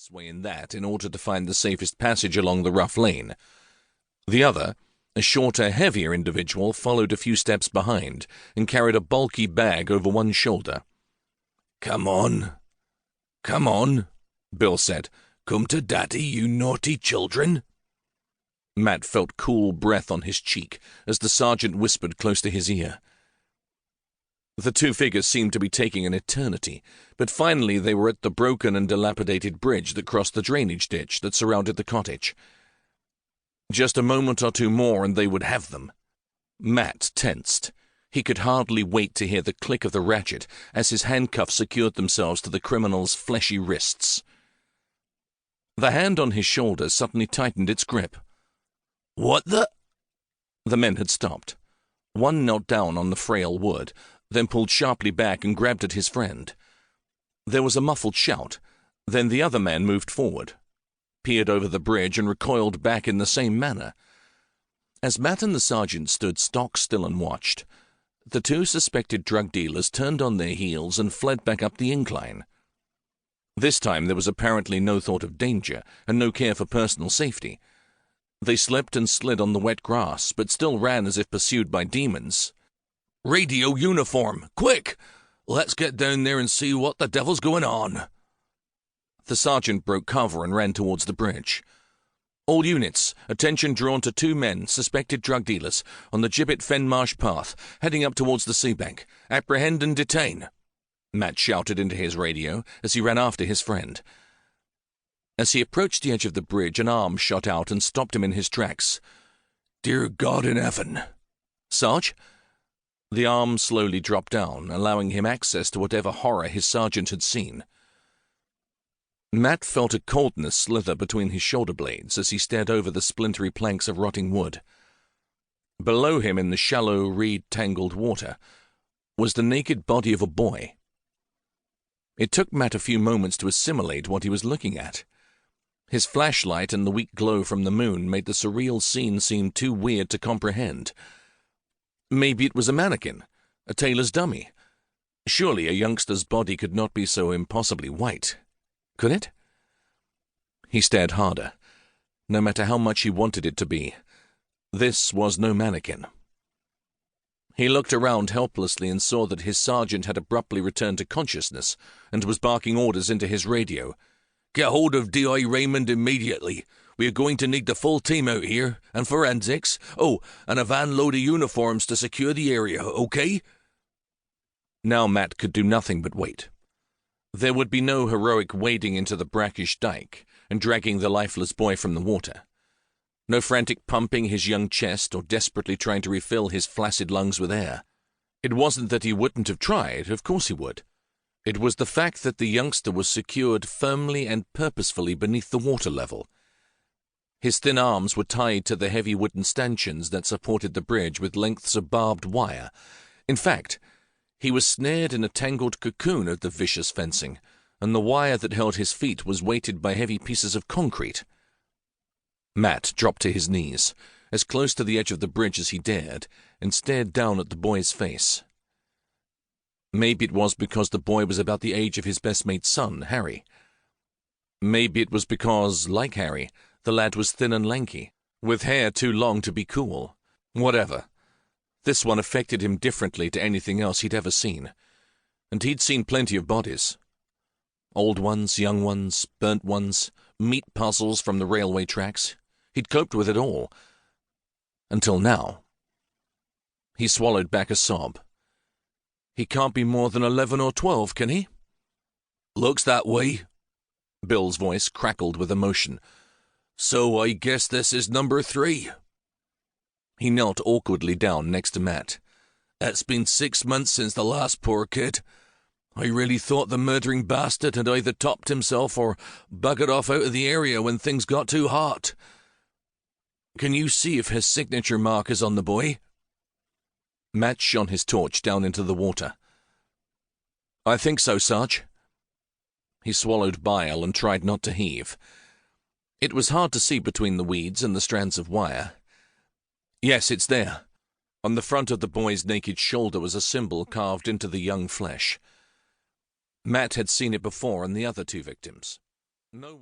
this way and that in order to find the safest passage along the rough lane. The other, a shorter, heavier individual, followed a few steps behind and carried a bulky bag over one shoulder. "Come on, Bill said. "Come to Daddy, you naughty children." Matt felt cool breath on his cheek as the sergeant whispered close to his ear. The two figures seemed to be taking an eternity, but finally they were at the broken and dilapidated bridge that crossed the drainage ditch that surrounded the cottage. Just a moment or two more and they would have them. Matt tensed. He could hardly wait to hear the click of the ratchet as his handcuffs secured themselves to the criminal's fleshy wrists. The hand on his shoulder suddenly tightened its grip. "What the—" The men had stopped. One knelt down on the frail wood, then pulled sharply back and grabbed at his friend. There was a muffled shout. Then the other man moved forward, peered over the bridge, and recoiled back in the same manner. As Matt and the sergeant stood stock still and watched, the two suspected drug dealers turned on their heels and fled back up the incline. This time there was apparently no thought of danger and no care for personal safety. They slipped and slid on the wet grass, but still ran as if pursued by demons. "Radio uniform, quick! Let's get down there and see what the devil's going on." The sergeant broke cover and ran towards the bridge. "All units, attention drawn to 2 men, suspected drug dealers, on the Gibbet Fen marsh path, heading up towards the seabank. Apprehend and detain," Matt shouted into his radio as he ran after his friend. As he approached the edge of the bridge, an arm shot out and stopped him in his tracks. "Dear God in heaven." "Sarge?" The arm slowly dropped down, allowing him access to whatever horror his sergeant had seen. Matt felt a coldness slither between his shoulder blades as he stared over the splintery planks of rotting wood. Below him in the shallow, reed-tangled water was the naked body of a boy. It took Matt a few moments to assimilate what he was looking at. His flashlight and the weak glow from the moon made the surreal scene seem too weird to comprehend. Maybe it was a mannequin, a tailor's dummy. Surely a youngster's body could not be so impossibly white. Could it? He stared harder. No matter how much he wanted it to be, this was no mannequin. He looked around helplessly and saw that his sergeant had abruptly returned to consciousness and was barking orders into his radio. "Get hold of D.I. Raymond immediately. We are going to need the full team out here, and forensics. Oh, and a van load of uniforms to secure the area, okay?" Now Matt could do nothing but wait. There would be no heroic wading into the brackish dike and dragging the lifeless boy from the water. No frantic pumping his young chest or desperately trying to refill his flaccid lungs with air. It wasn't that he wouldn't have tried, of course he would. It was the fact that the youngster was secured firmly and purposefully beneath the water level. His thin arms were tied to the heavy wooden stanchions that supported the bridge with lengths of barbed wire. In fact, he was snared in a tangled cocoon of the vicious fencing, and the wire that held his feet was weighted by heavy pieces of concrete. Matt dropped to his knees, as close to the edge of the bridge as he dared, and stared down at the boy's face. Maybe it was because the boy was about the age of his best mate's son, Harry. Maybe it was because, like Harry, the lad was thin and lanky, with hair too long to be cool. Whatever. This one affected him differently to anything else he'd ever seen. And he'd seen plenty of bodies. Old ones, young ones, burnt ones, meat puzzles from the railway tracks. He'd coped with it all. Until now. He swallowed back a sob. He can't be more than 11 or 12, can he? "Looks that way." Bill's voice crackled with emotion. "So I guess this is number 3. He knelt awkwardly down next to Matt. "It's been 6 months since the last poor kid. I really thought the murdering bastard had either topped himself or buggered off out of the area when things got too hot. Can you see if his signature mark is on the boy?" Matt shone his torch down into the water. "I think so, Sarge." He swallowed bile and tried not to heave. It was hard to see between the weeds and the strands of wire. "Yes, it's there." On the front of the boy's naked shoulder was a symbol carved into the young flesh. Matt had seen it before in the other 2 victims. No one